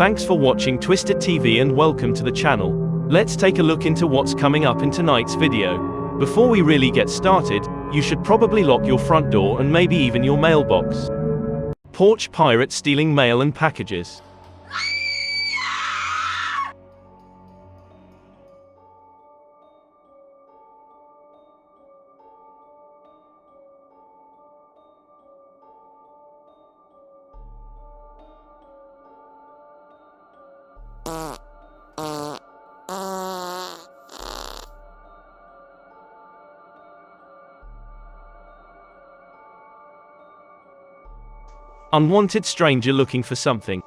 Thanks for watching Twisted TV and welcome to the channel. Let's take a look into what's coming up in tonight's video. Before we really get started, you should probably lock your front door and maybe even your mailbox. Porch pirate stealing mail and packages. Unwanted stranger looking for something.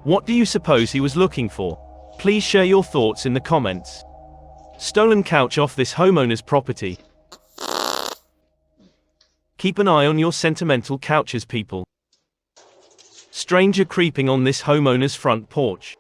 What do you suppose he was looking for? Please share your thoughts in the comments. Stolen couch off this homeowner's property. Keep an eye on your sentimental couches, people. Stranger creeping on this homeowner's front porch.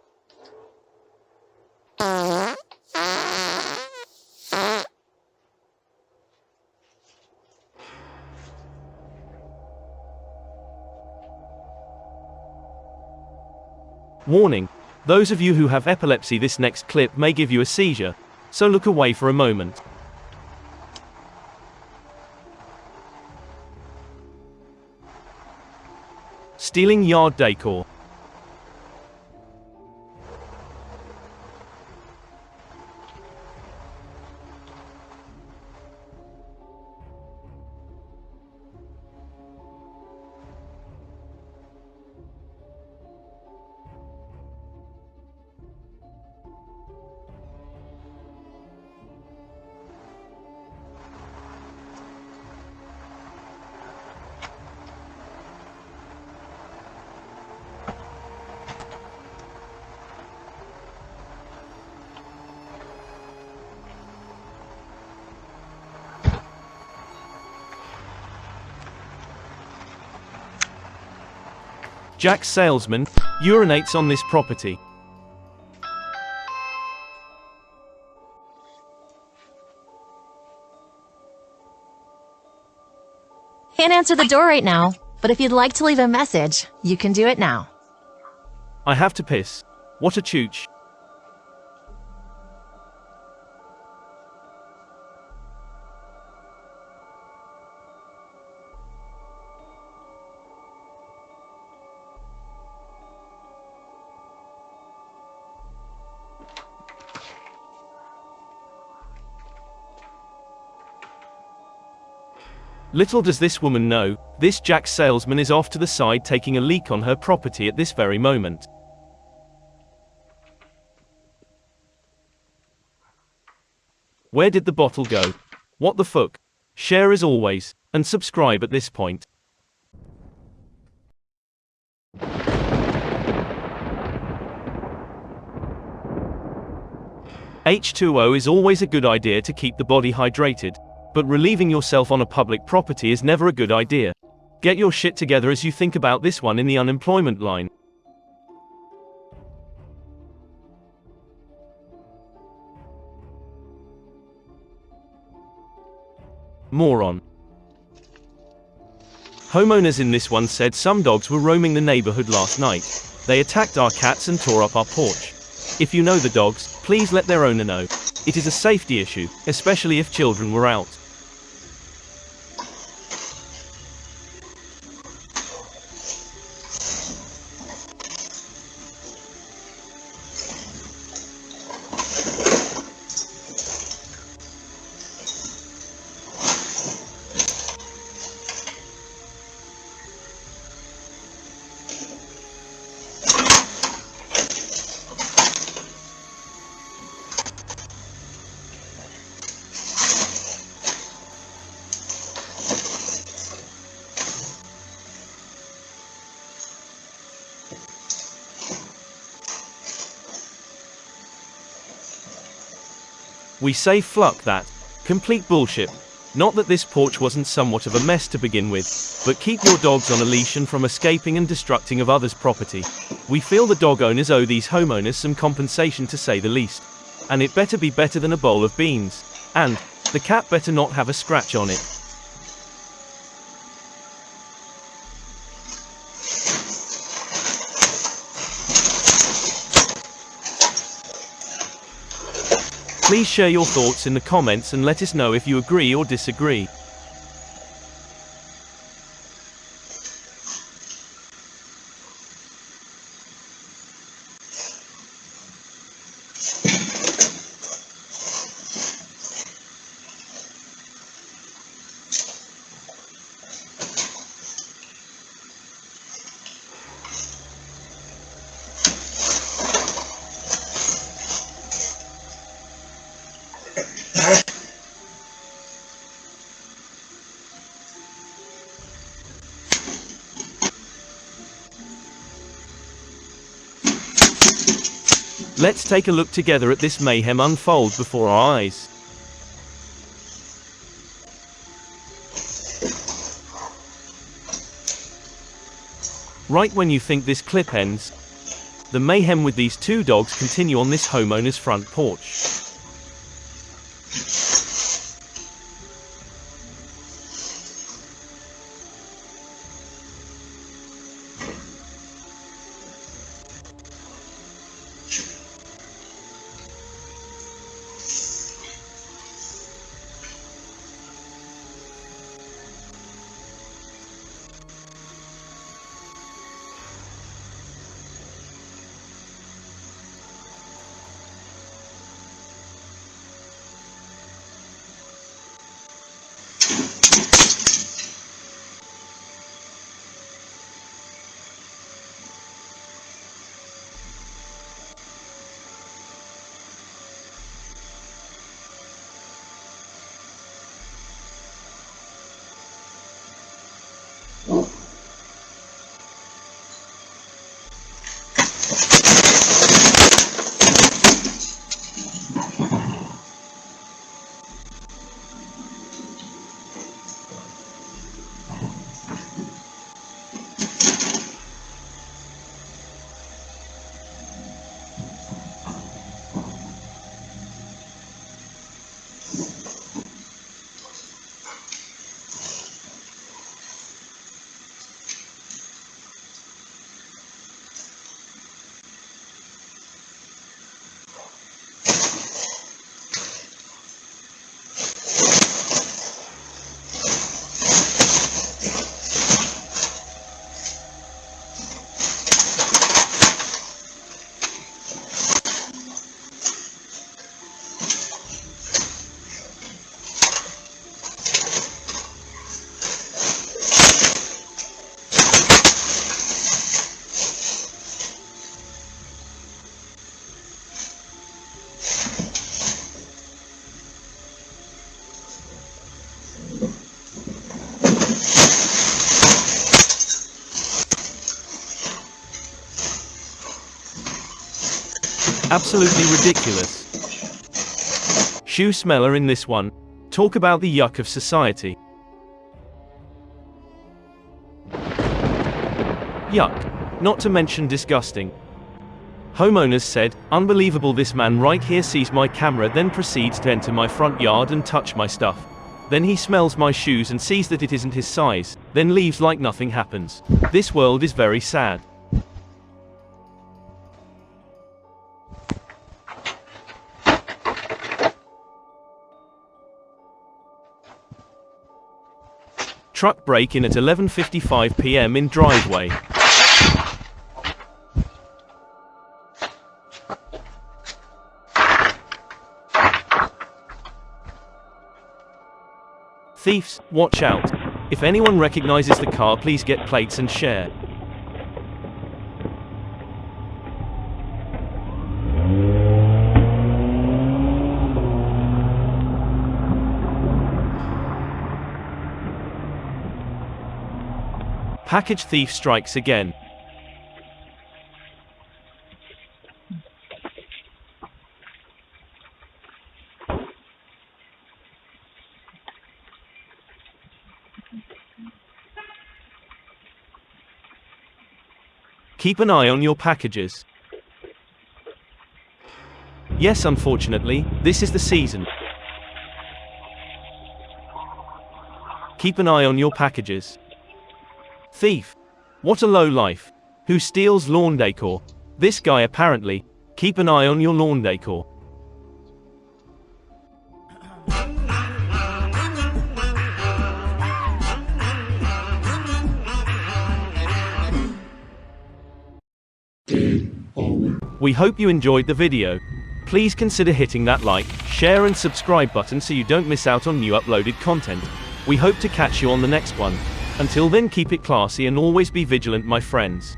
Warning: those of you who have epilepsy, this next clip may give you a seizure, so look away for a moment. Stealing yard decor. Jack salesman urinates on this property. Can't answer the door right now, but if you'd like to leave a message, you can do it now. I have to piss. What a chooch. Little does this woman know, this Jack salesman is off to the side taking a leak on her property at this very moment. Where did the bottle go? What the fuck? Share as always, and subscribe at this point. H2O is always a good idea to keep the body hydrated. But relieving yourself on a public property is never a good idea. Get your shit together as you think about this one in the unemployment line. Moron. Homeowners in this one said some dogs were roaming the neighborhood last night. They attacked our cats and tore up our porch. If you know the dogs, please let their owner know. It is a safety issue, especially if children were out. We say fluck that. Complete bullshit. Not that this porch wasn't somewhat of a mess to begin with, but keep your dogs on a leash and from escaping and destructing of others' property. We feel the dog owners owe these homeowners some compensation, to say the least. And it better be better than a bowl of beans. And the cat better not have a scratch on it. Please share your thoughts in the comments and let us know if you agree or disagree. Let's take a look together at this mayhem unfold before our eyes. Right when you think this clip ends, the mayhem with these two dogs continue on this homeowner's front porch. Absolutely ridiculous. Shoe smeller in this one. Talk about the yuck of society. Yuck. Not to mention disgusting. Homeowners said, "Unbelievable, this man right here sees my camera, then proceeds to enter my front yard and touch my stuff. Then he smells my shoes and sees that it isn't his size, then leaves like nothing happens. This world is very sad." Truck break-in at 11:55 p.m. in driveway. Thieves, watch out. If anyone recognizes the car, please get plates and share. Package thief strikes again. Keep an eye on your packages. Yes, unfortunately, this is the season. Keep an eye on your packages. Thief. What a low life. Who steals lawn decor? This guy apparently. Keep an eye on your lawn decor. We hope you enjoyed the video. Please consider hitting that like, share and subscribe button so you don't miss out on new uploaded content. We hope to catch you on the next one. Until then, keep it classy and always be vigilant, my friends.